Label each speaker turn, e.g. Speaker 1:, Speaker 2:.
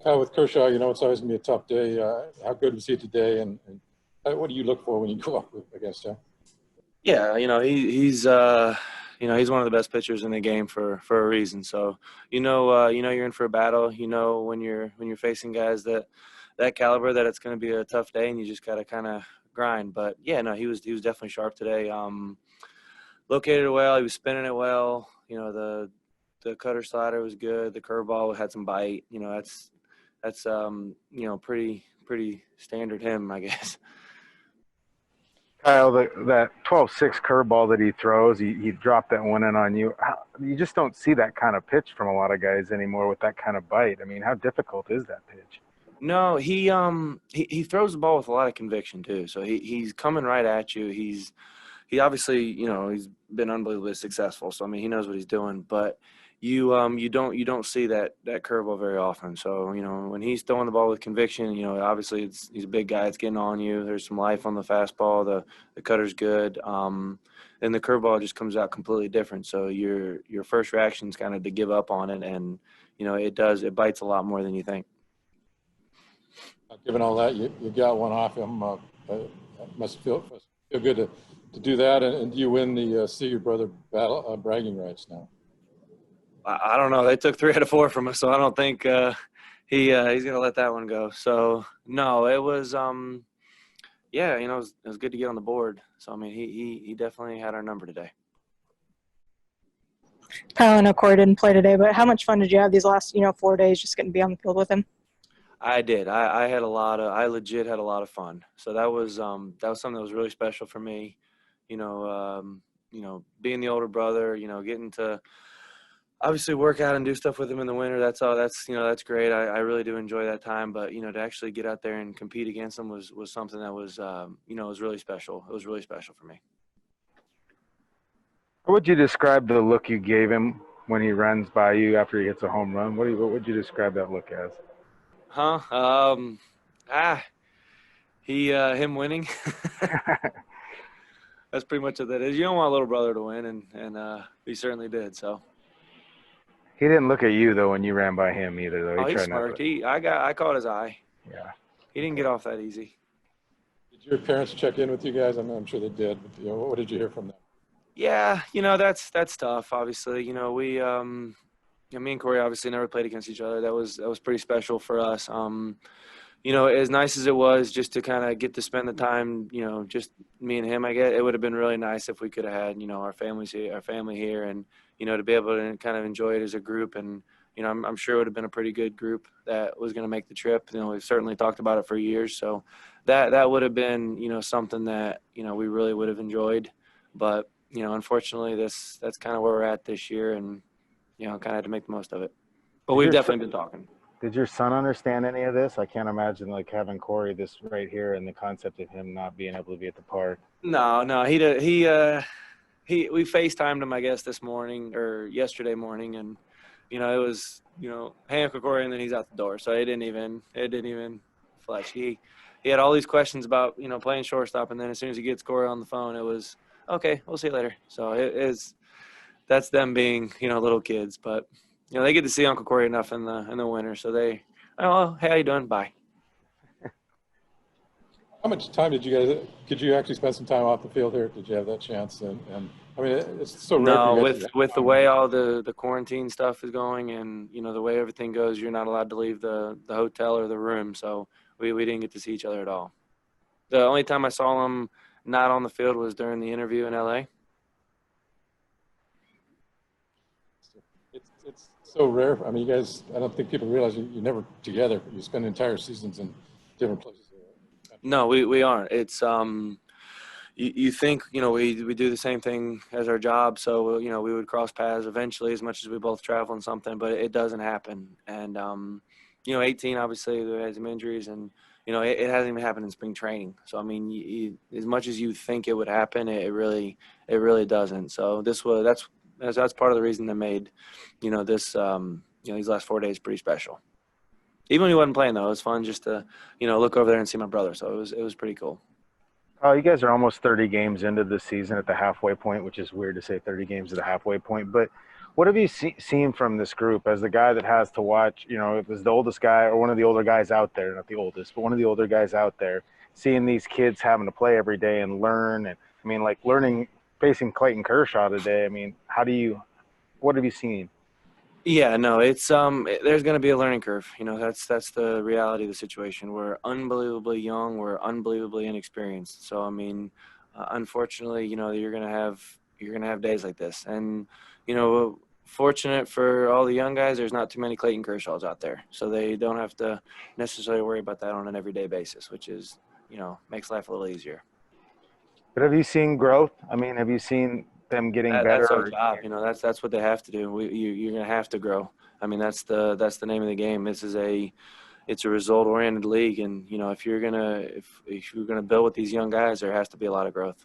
Speaker 1: Kyle, with Kershaw, it's always going to be a tough day. How good was he today, and what do you look for when you go up against him?
Speaker 2: Yeah, he's one of the best pitchers in the game for a reason. So you're in for a battle. When you're facing guys that caliber, that it's going to be a tough day, and you just got to kind of grind. But yeah, no, he was definitely sharp today. Located it well. He was spinning it well. The cutter slider was good. The curveball had some bite. That's pretty standard him, I guess.
Speaker 3: Kyle, that 12-6 curveball that he throws, he dropped that one in on you. You just don't see that kind of pitch from a lot of guys anymore with that kind of bite. I mean, how difficult is that pitch?
Speaker 2: No, he throws the ball with a lot of conviction too. So he's coming right at you. He obviously, he's been unbelievably successful. So I mean, he knows what he's doing. But you don't see that curveball very often. So when he's throwing the ball with conviction, obviously he's a big guy. It's getting on you. There's some life on the fastball. The cutter's good. And the curveball just comes out completely different. So your first reaction is kind of to give up on it, and it bites a lot more than you think.
Speaker 1: Given all that, you got one off him. Must feel good to do that, and you win the Seager brother battle bragging rights now.
Speaker 2: I don't know. They took 3 out of 4 from us, so I don't think he's gonna let that one go. So no, it was it was good to get on the board. So I mean, he definitely had our number today.
Speaker 4: Kyle, I know Corey didn't play today, but how much fun did you have these last 4 days just getting to be on the field with him?
Speaker 2: I did. I legit had a lot of fun. So that was something that was really special for me. Being the older brother, getting to obviously work out and do stuff with him in the winter. That's great. I really do enjoy that time. But to actually get out there and compete against him was something that was was really special. It was really special for me.
Speaker 3: How would you describe the look you gave him when he runs by you after he hits a home run? What would you describe that look as?
Speaker 2: Him winning. That's pretty much what that is. You don't want a little brother to win, and he certainly did. So
Speaker 3: he didn't look at you though when you ran by him either, though.
Speaker 2: He smirked. I caught his eye.
Speaker 3: Yeah.
Speaker 2: He didn't get off that easy.
Speaker 1: Did your parents check in with you guys? I'm sure they did. But, what did you hear from them?
Speaker 2: Yeah, that's tough. Obviously, we me and Corey obviously never played against each other. That was pretty special for us. As nice as it was just to kind of get to spend the time, just me and him, I guess it would have been really nice if we could have had, our family here, and, to be able to kind of enjoy it as a group. And, I'm sure it would have been a pretty good group that was going to make the trip. We've certainly talked about it for years. So that would have been, something that, we really would have enjoyed. But, unfortunately that's kind of where we're at this year, and, kind of had to make the most of it. But we've definitely been talking.
Speaker 3: Did your son understand any of this? I can't imagine having Corey this right here and the concept of him not being able to be at the park.
Speaker 2: No, we FaceTimed him, I guess, this morning or yesterday morning, and it was hey Uncle Corey, and then he's out the door. So it didn't even flash. He had all these questions about playing shortstop, and then as soon as he gets Corey on the phone, it was okay. We'll see you later. So that's them being little kids, but. They get to see Uncle Corey enough in the winter, so hey, how you doing? Bye.
Speaker 1: How much time could you actually spend some time off the field here? Did you have that chance? And I mean, it's so rare.
Speaker 2: No, with the way all the quarantine stuff is going, and the way everything goes, you're not allowed to leave the hotel or the room, so we didn't get to see each other at all. The only time I saw him not on the field was during the interview in LA.
Speaker 1: It's so rare. I mean, you guys, I don't think people realize you're never together. You spend entire seasons in different places.
Speaker 2: No, we aren't. It's you think we do the same thing as our job, so we would cross paths eventually, as much as we both travel and something, but it doesn't happen. And 18 obviously there has some injuries, and it hasn't even happened in spring training. So I mean, as much as you think it would happen, it really doesn't. So that's part of the reason that made this these last 4 days pretty special. Even when he wasn't playing, though, it was fun just to look over there and see my brother. So it was pretty cool.
Speaker 3: Oh, you guys are almost 30 games into the season at the halfway point, which is weird to say 30 games at the halfway point. But What have you seen from this group as the guy that has to watch, as the oldest guy or one of the older guys out there, not the oldest, but one of the older guys out there, seeing these kids having to play every day and learn. And I mean, like learning, facing Clayton Kershaw today. I mean, what have you seen?
Speaker 2: Yeah, no, it's there's going to be a learning curve. That's the reality of the situation. We're unbelievably young, we're unbelievably inexperienced. So I mean, unfortunately, you're going to have days like this. And fortunate for all the young guys, there's not too many Clayton Kershaws out there. So they don't have to necessarily worry about that on an everyday basis, which is, makes life a little easier.
Speaker 3: But have you seen growth? I mean, have you seen them getting better?
Speaker 2: That's our job. That's what they have to do. You're going to have to grow. I mean, that's the name of the game. It's a result oriented league. And, if you're going to build with these young guys, there has to be a lot of growth.